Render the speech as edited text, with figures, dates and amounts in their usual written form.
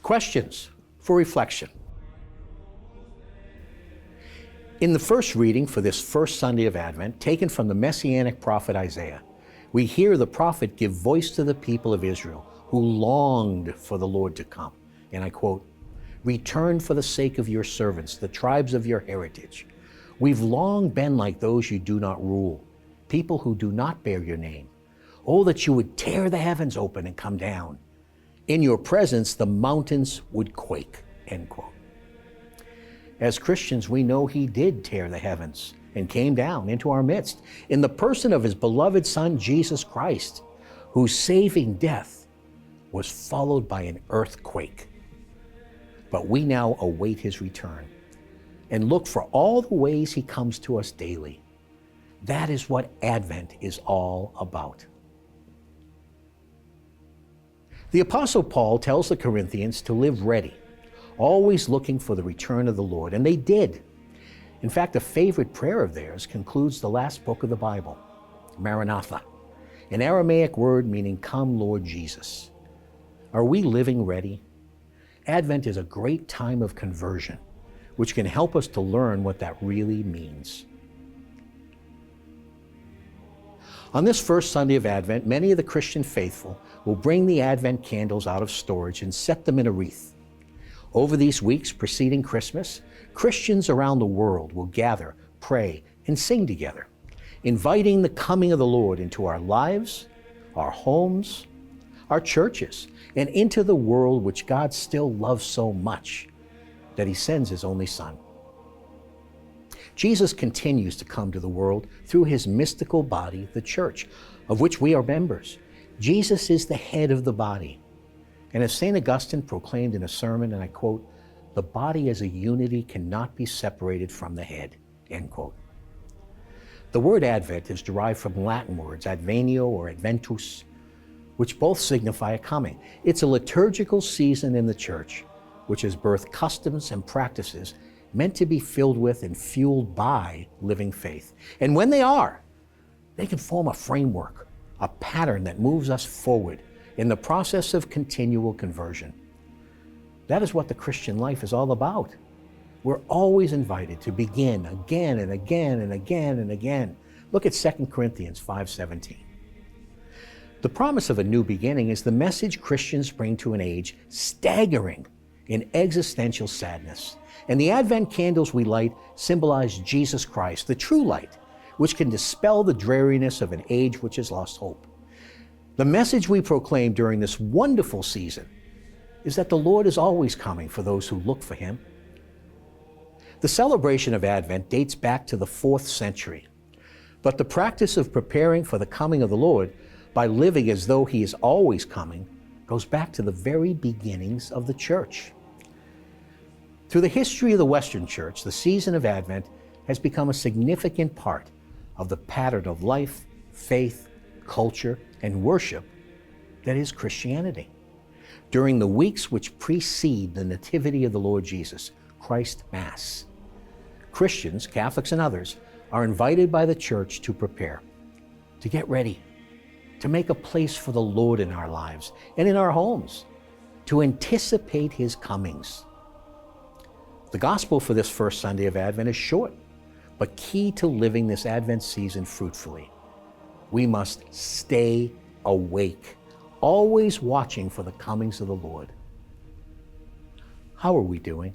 Questions for reflection. In the first reading for this first Sunday of Advent, taken from the Messianic prophet Isaiah, we hear the prophet give voice to the people of Israel who longed for the Lord to come. And I quote, "Return for the sake of your servants, the tribes of your heritage. We've long been like those you do not rule, people who do not bear your name. Oh, that you would tear the heavens open and come down. In your presence, the mountains would quake," end quote. As Christians, we know he did tear the heavens and came down into our midst in the person of his beloved Son, Jesus Christ, whose saving death was followed by an earthquake. But we now await his return and look for all the ways he comes to us daily. That is what Advent is all about. The Apostle Paul tells the Corinthians to live ready, always looking for the return of the Lord, and they did. In fact, a favorite prayer of theirs concludes the last book of the Bible, Maranatha, an Aramaic word meaning "Come, Lord Jesus." Are we living ready? Advent is a great time of conversion, which can help us to learn what that really means. On this first Sunday of Advent, many of the Christian faithful will bring the Advent candles out of storage and set them in a wreath. Over these weeks preceding Christmas, Christians around the world will gather, pray, and sing together, inviting the coming of the Lord into our lives, our homes, our churches, and into the world which God still loves so much that he sends his only Son. Jesus continues to come to the world through his mystical body, the church, of which we are members. Jesus is the head of the body. And as St. Augustine proclaimed in a sermon, and I quote, "The body as a unity cannot be separated from the head," end quote. The word Advent is derived from Latin words advenio or adventus, which both signify a coming. It's a liturgical season in the church, which has birthed customs and practices meant to be filled with and fueled by living faith. And when they are, they can form a framework, a pattern that moves us forward in the process of continual conversion. That is what the Christian life is all about. We're always invited to begin again and again and again and again. Look at 2 Corinthians 5:17. The promise of a new beginning is the message Christians bring to an age staggering in existential sadness. And the Advent candles we light symbolize Jesus Christ, the true light, which can dispel the dreariness of an age which has lost hope. The message we proclaim during this wonderful season is that the Lord is always coming for those who look for him. The celebration of Advent dates back to the 4th century, but the practice of preparing for the coming of the Lord by living as though he is always coming goes back to the very beginnings of the church. Through the history of the Western Church, the season of Advent has become a significant part of the pattern of life, faith, culture, and worship that is Christianity. During the weeks which precede the Nativity of the Lord Jesus, Christ Mass, Christians, Catholics, and others are invited by the Church to prepare, to get ready, to make a place for the Lord in our lives and in our homes, to anticipate his comings. The gospel for this first Sunday of Advent is short, but key to living this Advent season fruitfully. We must stay awake, always watching for the comings of the Lord. How are we doing?